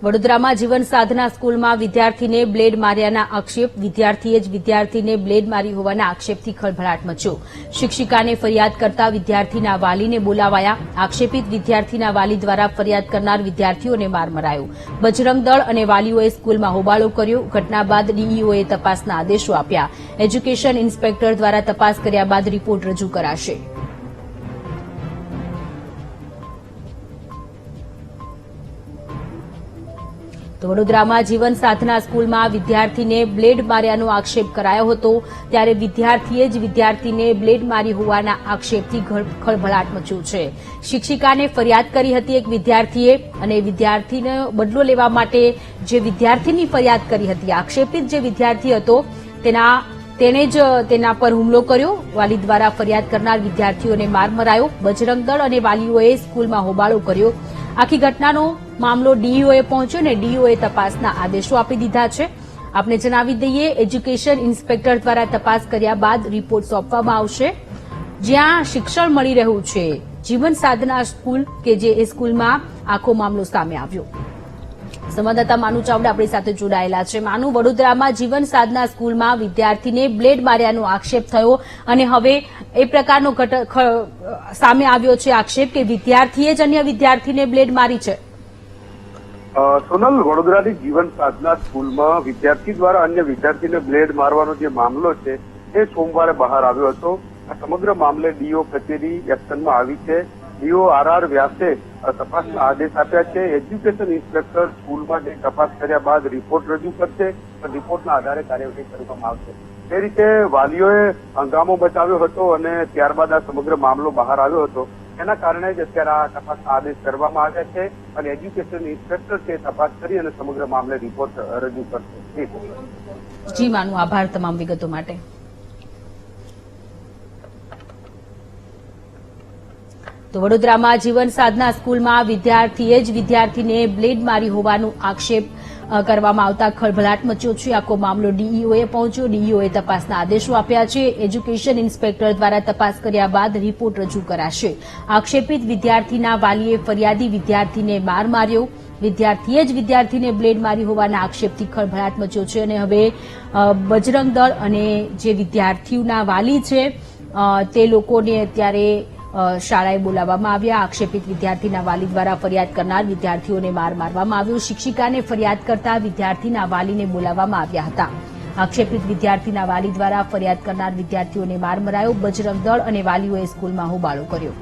વડોદરામાં જીવન સાધના સ્કૂલમાં વિદ્યાર્થીને બ્લેડ માર્યાના આક્ષેપ. વિદ્યાર્થીએ જ વિદ્યાર્થીને બ્લેડ મારી હોવાના આક્ષેપથી ખળભળાટ મચ્યો. શિક્ષિકાને ફરિયાદ કરતા વિદ્યાર્થીના વાલીને બોલાવાયા. આક્ષેપિત વિદ્યાર્થીના વાલી દ્વારા ફરિયાદ કરનાર વિદ્યાર્થીઓને માર મરાયો. બજરંગ દળ અને વાલીઓએ સ્કૂલમાં હોબાળો કર્યો. ઘટના બાદ ડીઈઓએ તપાસના આદેશો આપ્યા. એજ્યુકેશન ઇન્સ્પેક્ટર દ્વારા તપાસ કર્યા બાદ રિપોર્ટ રજૂ કરાશે. તો વડોદરામાં જીવન સાધના સ્કૂલમાં વિદ્યાર્થીને બ્લેડ માર્યાનો આક્ષેપ કરાયો હતો. ત્યારે વિદ્યાર્થીએ જ વિદ્યાર્થીને બ્લેડ મારી હોવાના આક્ષેપથી ખળભળાટ મચ્યો છે. શિક્ષિકાને ફરિયાદ કરી હતી એક વિદ્યાર્થીએ અને વિદ્યાર્થીનો બદલો લેવા માટે જે વિદ્યાર્થીની ફરિયાદ કરી હતી, આક્ષેપિત જે વિદ્યાર્થી હતો તેણે જ તેના પર હુમલો કર્યો. વાલી દ્વારા ફરિયાદ કરનાર વિદ્યાર્થીઓને માર મરાયો. બજરંગ દળ અને વાલીઓએ સ્કૂલમાં હોબાળો કર્યો. આખી ઘટનાનો મામલો ડીઈઓએ પહોંચ્યો અને ડીઈઓએ તપાસના આદેશો આપી દીધા છે. આપને જણાવી દઈએ, એજ્યુકેશન ઇન્સ્પેક્ટર દ્વારા તપાસ કર્યા બાદ રિપોર્ટ સોંપવામાં આવશે. જ્યાં શિક્ષણ મળી રહ્યું છે, જીવન સાધના સ્કૂલ કે જે એ સ્કૂલમાં આખો મામલો સામે આવ્યો. સંવાદદાતા માનુ ચાવડા આપણી સાથે જોડાયેલા છે. માનુ, વડોદરામાં જીવન સાધના સ્કૂલમાં વિદ્યાર્થીને બ્લેડ માર્યાનો આક્ષેપ થયો અને હવે એ પ્રકારનો સામે આવ્યો છે આક્ષેપ કે વિદ્યાર્થીએ જ અન્ય વિદ્યાર્થીને બ્લેડ મારી છે. સોનલ, વડોદરાની જીવન સાધના સ્કૂલમાં વિદ્યાર્થી દ્વારા અન્ય વિદ્યાર્થીને બ્લેડ મારવાનો જે મામલો છે એ સોમવારે બહાર આવ્યો હતો. આ સમગ્ર મામલે ડીઓ કચેરી એક્શનમાં આવી છે. ડીઓ આર વ્યાસે તપાસના આદેશ આપ્યા છે. એજ્યુકેશન ઇન્સ્પેક્ટર સ્કૂલમાં જઈ તપાસ કર્યા બાદ રિપોર્ટ રજૂ કરશે. રિપોર્ટના આધારે કાર્યવાહી કરવામાં આવશે. તે રીતે વાલીઓએ હંગામો બચાવ્યો હતો અને ત્યારબાદ આ સમગ્ર મામલો બહાર આવ્યો હતો. એના કારણે જ અત્યારે આ તપાસના આદેશ કરવામાં આવ્યા છે અને એજ્યુકેશન ઇન્સ્પેક્ટર છે તપાસ કરી અને સમગ્ર મામલે રિપોર્ટ રજૂ કરશે. જી માનુ, આભાર તમામ વિગતો માટે. તો વડોદરામાં જીવન સાધના સ્કૂલમાં વિદ્યાર્થીએ જ વિદ્યાર્થીને બ્લેડ મારી હોવાનો આક્ષેપ કરવામાં આવતા ખળભળાટ મચ્યો છે. આખો મામલો ડીઈઓએ પહોંચ્યો. ડીઈઓએ તપાસના આદેશો આપ્યા છે. એજ્યુકેશન ઇન્સ્પેક્ટર દ્વારા તપાસ કર્યા બાદ રિપોર્ટ રજૂ કરાશે. આક્ષેપિત વિદ્યાર્થીના વાલીએ ફરિયાદી વિદ્યાર્થીને માર માર્યો. વિદ્યાર્થીએ જ વિદ્યાર્થીને બ્લેડ મારી હોવાના આક્ષેપથી ખળભળાટ મચ્યો છે અને હવે બજરંગ દળ અને જે વિદ્યાર્થીઓના વાલી છે તે લોકોને અત્યારે શાળાએ બોલાવવામાં આવ્યા. આક્ષેપિત વિદ્યાર્થીના વાલી દ્વારા ફરિયાદ કરનાર વિદ્યાર્થીઓને માર મારવામાં આવ્યો. શિક્ષિકાને ફરિયાદ કરતા વિદ્યાર્થીના વાલીને બોલાવવામાં આવ્યા હતા. આક્ષેપિત વિદ્યાર્થીના વાલી દ્વારા ફરિયાદ કરનાર વિદ્યાર્થીઓને માર મરાયો. બજરંગ દળ અને વાલીઓએ સ્કૂલમાં હોબાળો કર્યો.